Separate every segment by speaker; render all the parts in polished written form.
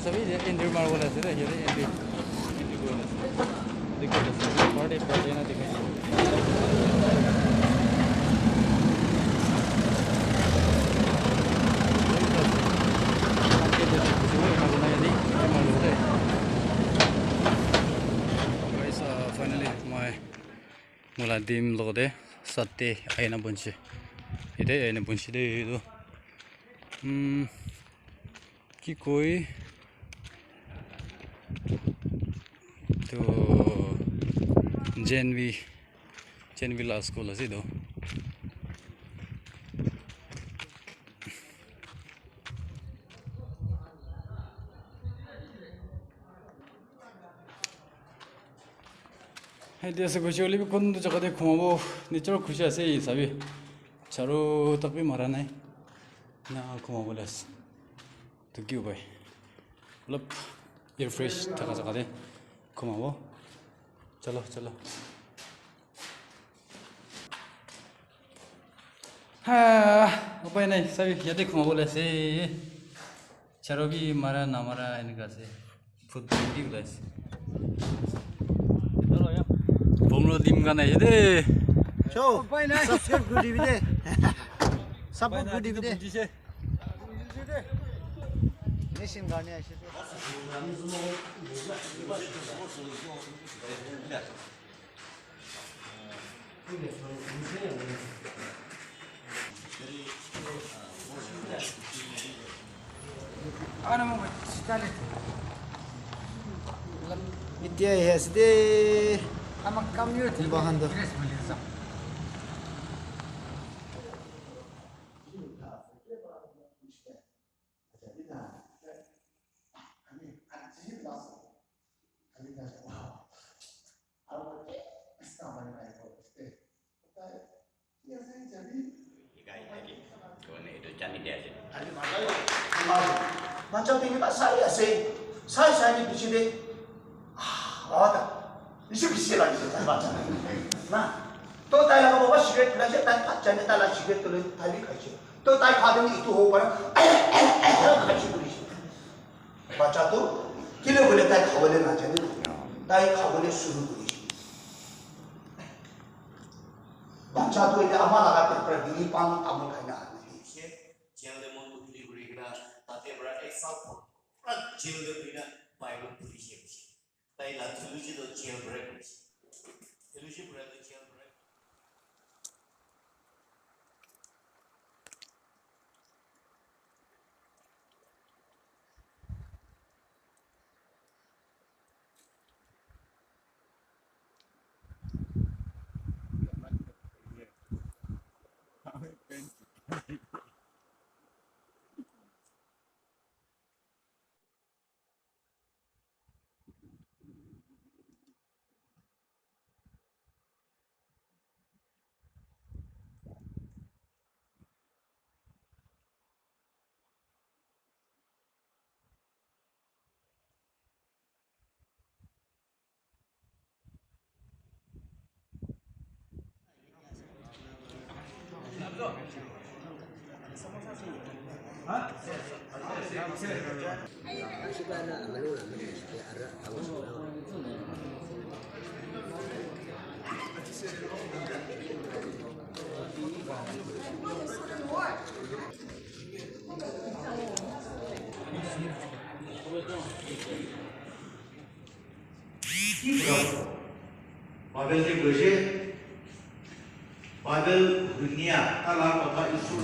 Speaker 1: सबै entry marble আছে रे हेरे एन्ट्री गोल আছে देखो बर्थडे बर्थडे ना देखो Mula dim lode sate aina bunchi ide aina bunchi de do ki koi to Genvi la school ase do hai dia se kuchi oli kon do jaga de khumabo nichor khushi ase sabi charo takbi mara nai na khumabo las to kyu bhai lop air fresh thaka jaga de khumabo chalo chalo ha upai nai sabi yate khumabo las charo bi mara na mara enika ase football di las Pomlo dim gana yede.
Speaker 2: Show. Subscribe good DVD. Support good DVD. Nation gane ashe.
Speaker 1: Ana mo chale.
Speaker 2: Itya has de
Speaker 1: Ama community
Speaker 2: bahanda.
Speaker 3: Macam ini pak saya ni begini, ada, ini bisa lagi saya baca. Nah, tu tadi aku bawa sigaret, kerja tadi pacar ni tadi sigaret tu tadi kaji, tu tadi kadang itu hokan, kaji boleh. Baca tu, kilo boleh tadi kawal nak jadi, tadi kawal suruh boleh. Baca tu ini amal agak terpergi pang amal kena. Jail the Pina Bible Police. They like to use the jailbreakers. Illusion bread the jailbreak. Bible से बोले Bible दुनिया ताला कथा ईश्वर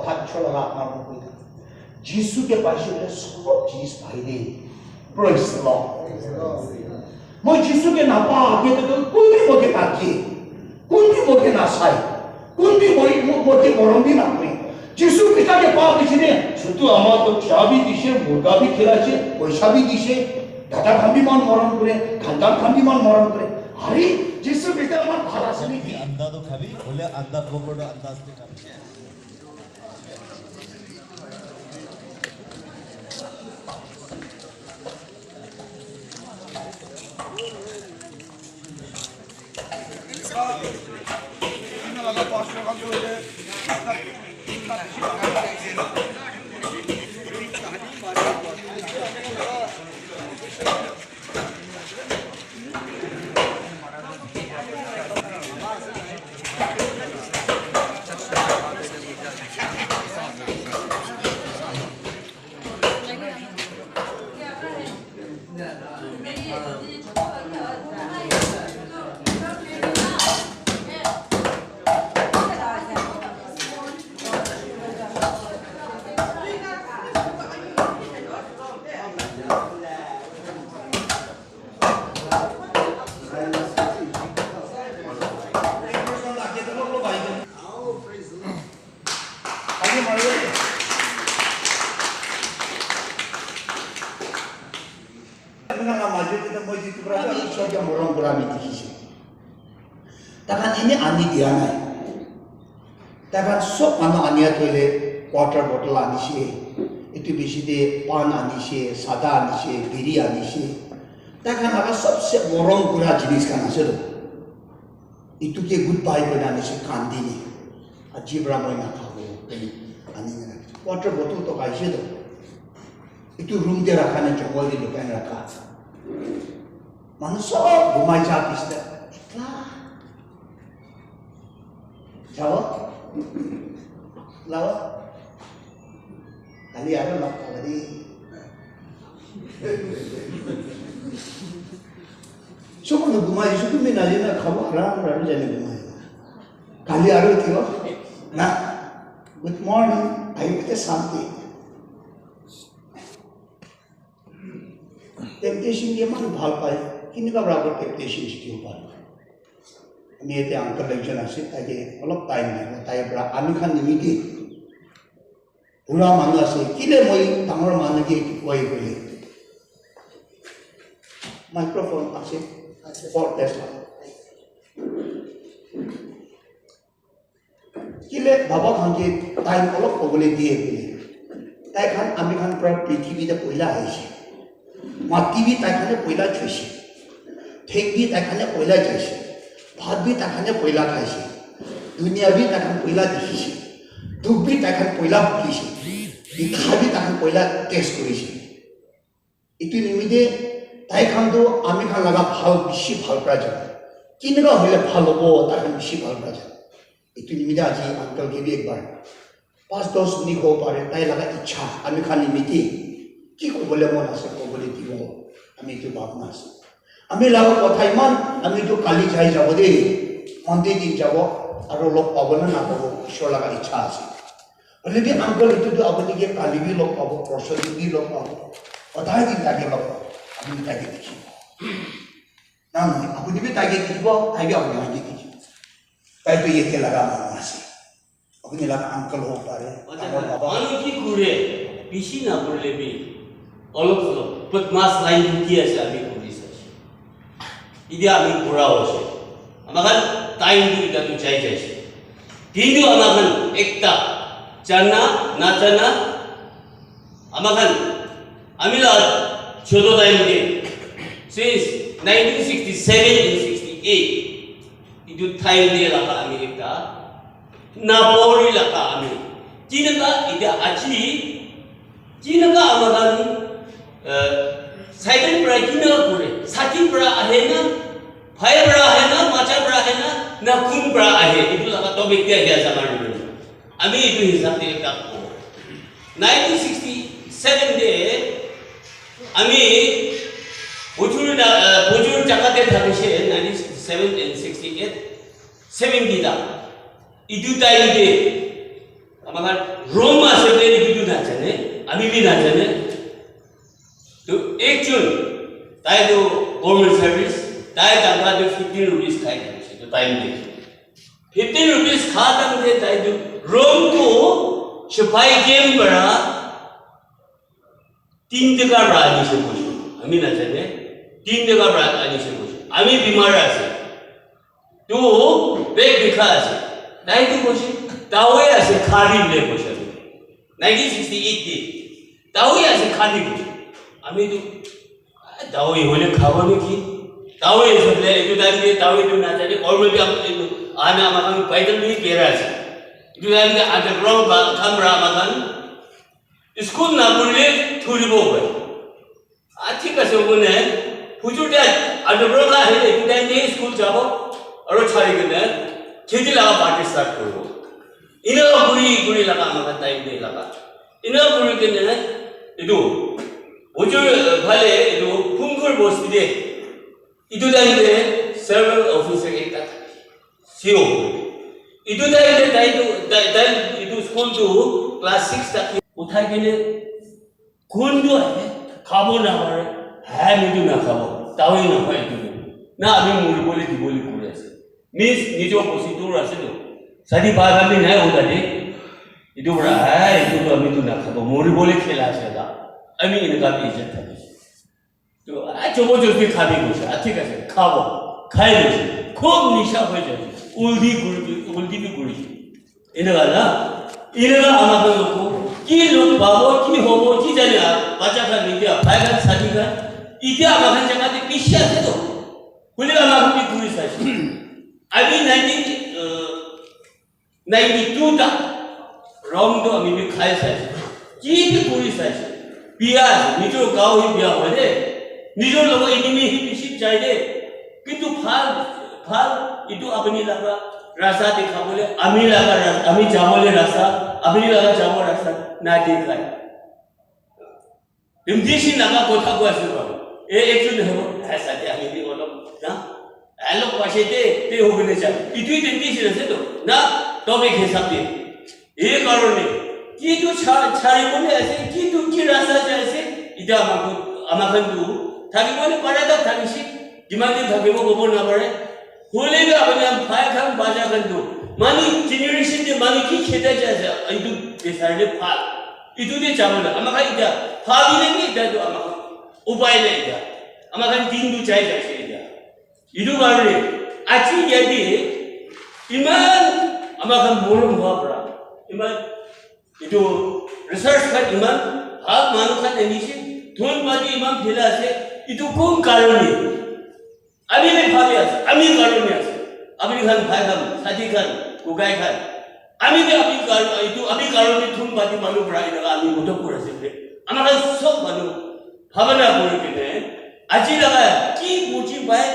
Speaker 3: কথা চলা আপনার কই না যিশুকে পাইছে বলে সব জিনিস পাইলে প্রেজ দ্য লর্ড মই যিশুকে না পা আগে তো কোনটি মকে তাকি কোনটি মকে না সাই কোনটি মই মকে মরমবি না কই যিশু পিতাকে পা পিছনে শুধু আমার তো চাবি দিছে মুরগা বি খেলাছে পয়সা বি দিছে দাদা খাবি মান মরণ করে খানদান খাবি মান মরণ করে আরে যিশু পিতা আমার ভালো আছে নাকি
Speaker 4: अंडा तो खाबी बोले अंडा पकड़ो अंडा से खाबी
Speaker 3: Takkan ini ani dia nai. Takkan sok mana ania toilet water bottle ani sih. Itu bisa de pan ani sih, sada ani sih, biri ani sih. Takkan apa सबसे morong pura jenis kan asal. Itu ke goodbye pada ani sih kandi ni. Ajib ramai nak kau ini ani ni. Water bottle to kai sih tu. Itu room dia rakan yang jangkau di depan rakan. Manusia rumah jatuh dah. Ikhlas. Jawab, lawak, kali ada lawak tadi. Semua tu gumai, itu mina jena khabar orang jadi gumai. Kali ada tu, nah, good morning, ayo kita santai. Temptation dia mana bhal pai, kini kau berapa temptation setiap hari. আমি এতে uncle একজন আছে তাকে অলপ time দিব তাইৰ পৰা আমি খান নিমিতি বুঢ়া মানুহ আছে কিলে মই ডাঙৰ মানুহকে কৈ গ'লে মাইক্ৰফোন আছে ফৰ টেষ্ট কিলে বাবা খানকে টাইম অলপ ক'বলৈ দিয়ে গ'লে তাই খান আমি খান পৰা পৃথিৱীতে পইলা আহিছে মাটি বি তাই খানে পইলা থৈছে ঠেক বি তাই খানে পইলা যাইছে भात भी ताखाने पहला खाइছে दुनिया भी ताखान पहला देखिছে दुख भी ताखान पहला भुगिছে বিখা भी ताखान पहला टेस्ट কৰিছে ইটো নিমিতে তাই খানটো আমি খান লাগা ভাল বেশি ভাল করা যায় কিনবা হলে ভাল হবো তাখান বেশি ভাল করা যায় ইটো নিমিতে আজি আঙ্কল কে भी একবার 5-10 মিনিট হব পারে তাই লাগা ইচ্ছা আমি খান নিমিতে কি কবলে মন আছে কবলে দিব আমি তো ভাবনা আছে আমি লাগা কথা ইমান আমি তো কালি যাই যাব দে মন্দির দিন যাব আর লোক পাবো না না পাবো ঈশ্বর লাগার ইচ্ছা আছে বলে কি আঙ্কল একটু তো আপনি গিয়ে কালি বি লোক পাবো প্রসাদী বি লোক পাবো কোথায় দিন তাকে লোক পাবো আপনি তাকে দেখি না নয় আপনি বি তাকে দেখিব তাই আপনি আমাকে দেখি তাই তো ইয়েতে লাগা মানুষ আছে আপনি লাগা আঙ্কল হোক পারে আমার বাবা
Speaker 5: মানুষ কি করে বেশি না বললে বি অলপ অলপ বদমাস লাইন কি আছে আমি ইদি আমি পুরা হচ্ছে আমাদের টাইম দিটা তো চাই চাইছে কিন্তু আমাদের একটা জানা না জানা আমাদের আমি লা ছোট টাইম দিয়ে since 1967 and 68 itu টাইম দিয়ে লাগা আমি একটা না পড়ি লাগা আমি কিনকা এটা আজি কিনকা আমাদের साइकिल पर किना करे साथी पर आहे ना भाई पर आहे ना माचा पर आहे ना खून पर आहे itu laka to ব্যক্তি আগে জামার মধ্যে আমি itu হিসাব দিয়ে কাটবো 1967 দে আমি প্রচুর টাকাতে থাকিছে 1967 and 68 70 টা itu টাইম দে আমাদের রোম আসলে কিছু না জানে আমি भी না জানে तो एक जून ताई तो गवर्नमेंट सर्विस ताई तनख्वाह तो 15 रुपीस खाई तो टाइम दे 15 रुपीस खा तक दे ताई तो रोम को सिपाही गेम बड़ा 3 टका रानी से पूछ हमें ना जाने 3 टका रानी से पूछ हमें बीमार আছে तो पेट दिखा আছে তাই তো বসে তাওই আছে খালি লে বসে 1968 তে তাওই আছে খালি বসে আমি তো তাওই হলে খাবো নাকি তাওই বলে একটু দাঁড়িয়ে তাওই তো না জানি অলরেডি আমি আমাকে পাইদল নিয়ে বের আছে একটু দাঁড়িয়ে আন্ডারগ্রাউন্ড বা কামরা আমাকে স্কুল না বললে থুরিব ভাই ঠিক আছে ওখানে হুজুরটা আন্ডারগ্রাউন্ড না হলে একটু দাঁড়িয়ে স্কুল যাব और छाड़ी के खेती लगा पार्टी स्टार्ट करो इन्हें गुड़ी लगा मगर टाइम नहीं लगा इन्हें गुड़ी के ने इधु उजु भले इधु पुंगुर बस्ती दे इधु दाई दे सर्वर ऑफिसर एक था सीओ इधु दाई इधु स्कूल तो क्लास 6 तक उठा के ने कौन जो है खाबो ना मारे है नहीं ना खाबो ताऊ ना पाए ना अभी मूल बोले की बोली पूरे मीन्स निजो प्रोसीड्यूर আছে তো সাদি বাগামি নাই होता दे इधर बड़ा है इधर तो अभी तो ना खाबो मोरी बोले खेला আছে না আমি इनका भी इज्जत था तो आज जो भी खाबी कुछ ठीक है खाबो खाई लो खूब निशा हो जाए उल्टी भी गुड़ी इनका ना इनका আমাকে লোক কি লোক বাবো কি হবো কি জানি বাচ্চা का নিতে পায়গা সাদি का ইতে আমাকে জায়গাতে পিছে আছে তো বলে আমাকে গুড়ি আছে अभी 1992 तक रोम तो अभी भी खाए साइज की भी पूरी साइज पिया निजो गाँव ही पिया हुआ है निजो लोगों इन्हीं ही पिछी चाहिए किंतु फाल इतो अपनी लगा रास्ता देखा बोले अमी लगा अमी जामोले रास्ता अपनी लगा जामो रास्ता ना देखा है इंदिशी लगा कोठा को ऐसे बोलो एक जो नहीं हो ऐसा क्या अमी भी बोलो ना हेलो पाशेते ते हो गने चा इतुई तेंती से तो ना तो मैं हिसाब दे ये कारण ने कि तू छाड़ी बोले ऐसे कि तू की रास्ता से ऐसे इधर আমাকে तू थाकी बोले पड़ा था थाकी सी दिमाग में थाकी वो गोबर ना पड़े होले भी अपने हम फाय खान बाजा कर दो मानी जनरेशन दे मानी की खेता जैसे इतु बेसारे फाल इतु दे चावल আমাকে इधर फाल ही नहीं इधर तो আমাকে उपाय नहीं इधर আমাকে दिन दो चाहिए जैसे इधर बारे अच्छी यदि इमान আমাকে मोरम हुआ पड़ा इमान इधर रिसर्च कर इमान हाल मानो का नहीं से थोन बाजी इमान फिला से इधर कौन कारण है अभी में भाभी आसे अभी कारण में आसे अभी खान भाई खान साथी खान गुगाई खान अभी में अभी कारण में थोन बाजी मानो पड़ा इधर अभी मोटो पूरा से আমাকে सब मानो भावना पूरी के ने अच्छी लगा कि पूछी भाई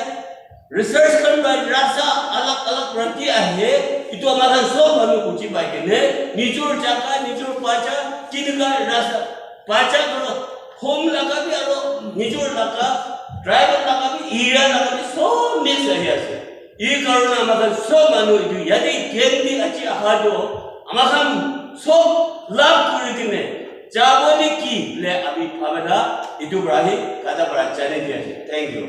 Speaker 5: रिसर्च कर बाय रास्ता अलग प्रति आहे इतो हमारा सब हम पूछी बाय के ने निचोर जाका निचोर पाचा किनका रास्ता पाचा करो होम लगा भी और निचोर लगा ड्राइवर लगा भी ईरा लगा भी सब मिक्स है ऐसे ये कारण हमारा सब मानो इतो यदि गेम भी अच्छी आहारो हमारा सब लाभ पूरी के ने जाबोले की ले अभी भावना इतो बराही कादा बरा चले दिया थैंक यू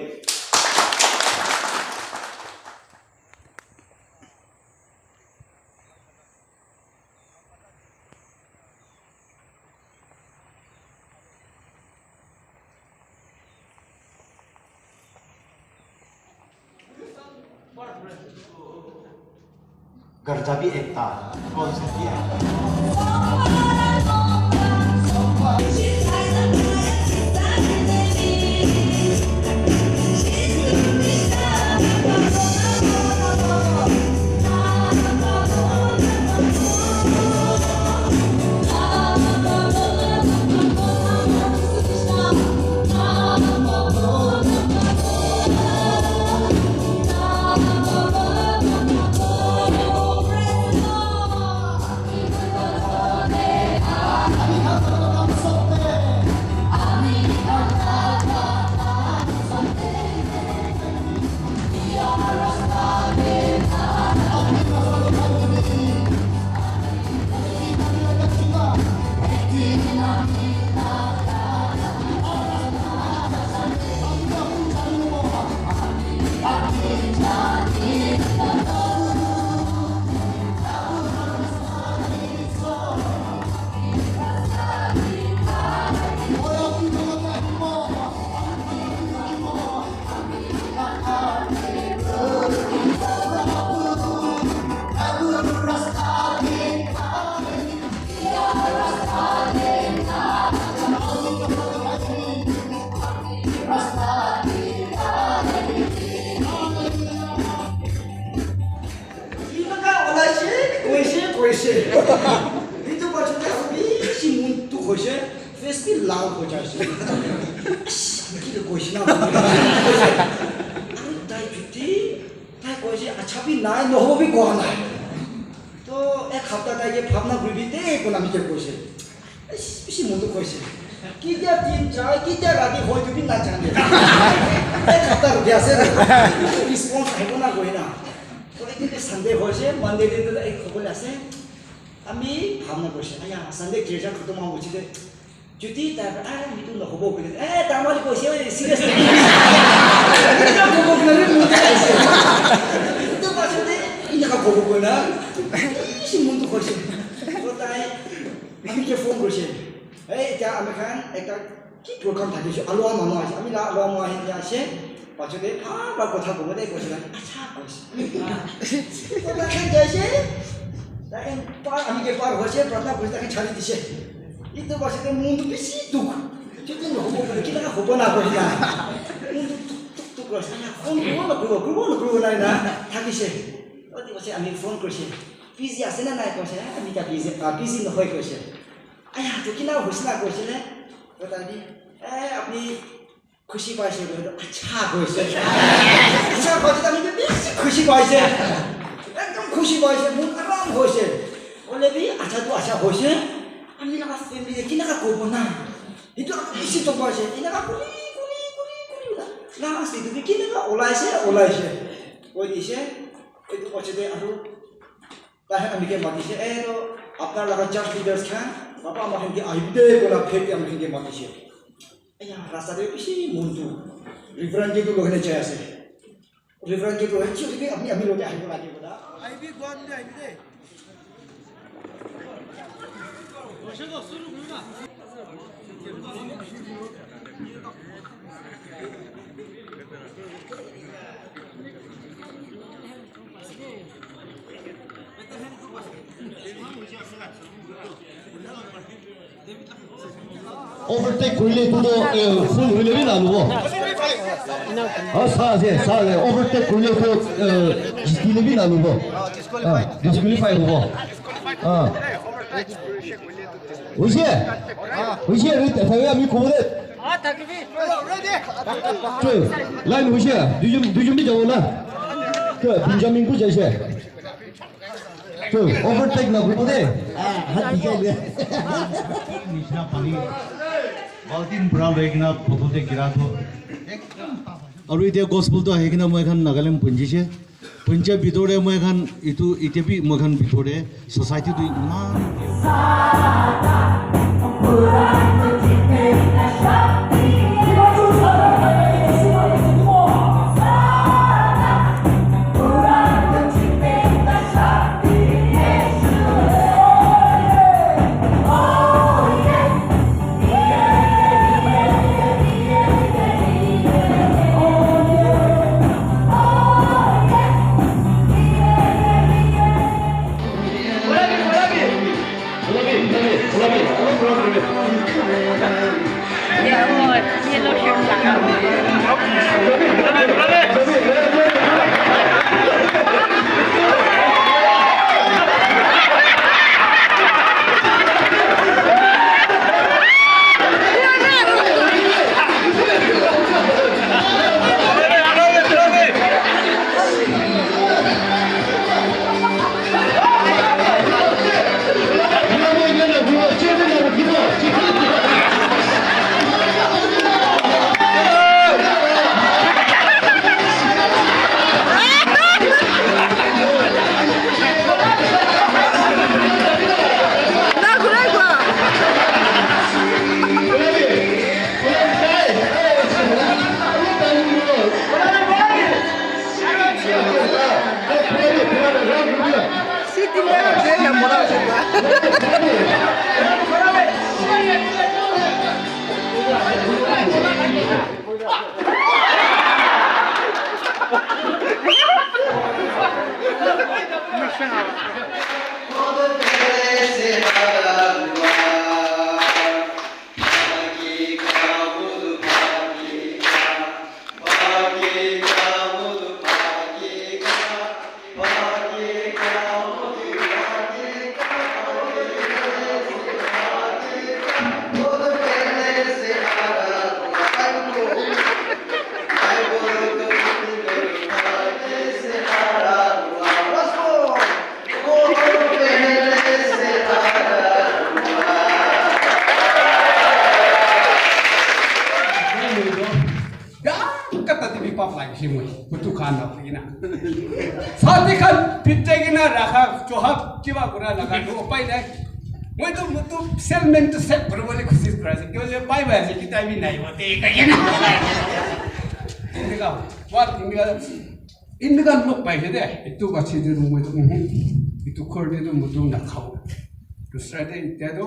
Speaker 2: गर्जा भी एकता कौन सी है
Speaker 6: Happy birthday কইছে ফেসটি লাল হয়ে যাচ্ছে কি কইছ না আর তাই যদি তাই কইছে আচ্ছা বি নাই নহবি কোয়া নাই তো এক সপ্তাহ তাই ভাবনা ঘুরবি দে কোন আমি কইছে বেশি মতো কইছে কিটা দিন যায় কিটা রাতে হই তুমি না জানে এক সপ্তাহ গেছে রেসপন্স আইবো না কই না তো এদিকে সানডে হইছে মানডে দিন তো এই খবর আছে আমি ভাবনা করছি আয়া সানডে গ্রেজা খতম হচ্ছে যে যদি তার আর মিটু নহব কই তামালি কইছে সিরিয়াস এটা বকব না রে মুতে আইছে তো পাছতে ইনাকা বকব না বেশি মতো কইছে তো তাই আমি কে ফোন করছি এই এটা আমি খান একটা কি প্রোগ্রাম থাকিছে আলোয়া মানুষ আছে আমি আলোয়া মানুষ আছে পাছতে বা কথা কব দে কইছে আচ্ছা কইছে তো দেখেন যাইছে দেখেন পার আমি কে পার হইছে প্রার্থনা কইছে তাকে ছাড়ি দিছে itu পাছতে মন বেশি দুঃখ যদি নহব বলে কি না হব না কই না মন টুক কইছে না ফোন করব নাই না থাকিছে ওই পাছে আমি ফোন করছি বিজি আছে না নাই কইছে আমি তা বিজি নহয় কইছে আয়া তো কি না হইছে না কইছে না তো তাই আপনি খুশি পাইছে বলে আচ্ছা কইছে আচ্ছা কইছে আমি বেশি খুশি পাইছে একদম খুশি পাইছে মন আরাম হইছে বলে বি আচ্ছা তো আচ্ছা হইছে আমি লাগা ফ্যামিলি কি না করব না এটা বেশি তো পাইছে কি না করি না আসি তুমি কি না ওলাইছে ওই দিছে ওই তো পছতে আর তাহে আমি কে মাতিছে তো আপনার লাগা জাস্ট লিডার্স খান বাবা আমাকে কি আইবে কোলা ফেক আমাকে কি মাতিছে আয়া রাস্তাতে বেশি মন্টু রিফারেন্স যেগুলো ওখানে চাই আছে রিফারেন্স যেগুলো হচ্ছে কি আমি লোকে আইবো লাগে বলা আইবি গোয়ান দে আইবি দে
Speaker 4: overtake করলে তো ফুল হইলে না লব সাজে overtake করলে তো জিতলে না লব ডিসকুয়ালিফাই হবো হইছে তাহলে আমি কব দে থাকিবি রেডি লাইন হইছে দুইজন যাব না তো বেঞ্জামিন কো যাইছে তো overtake না কব দে হাত দিকে দে
Speaker 2: নিচনা পানি বালটিন ব্রা লেগনা ফটোতে গিরাতো আৰু এতিয়া গছপুলটো আহি কিনে মই এখন নাগালেণ্ড পঞ্জিছে পঞ্চায়ত ভিতৰে মই এখন ইটো ইটেপি মই এখন ভিতৰে ছ'চাইটিটো ইমান
Speaker 7: কি মই পুতু খান না কিনা সাথে খান পিটে কিনা রাখা চহাব কিবা করা লাগা তো উপায় নাই মই তো মুতু সেলমেন্ট তো সেট করব বলে খুশি করাছে কি বলে বাই বাই আছে কি টাইমই নাই হতে কাইনা ইন্দিকা ওয়াট ইন্দিকা লোক পাইছে দে একটু বাছি যে মই তো একটু করে তো মুতু না খাও দুসরা দে ইত্যাদি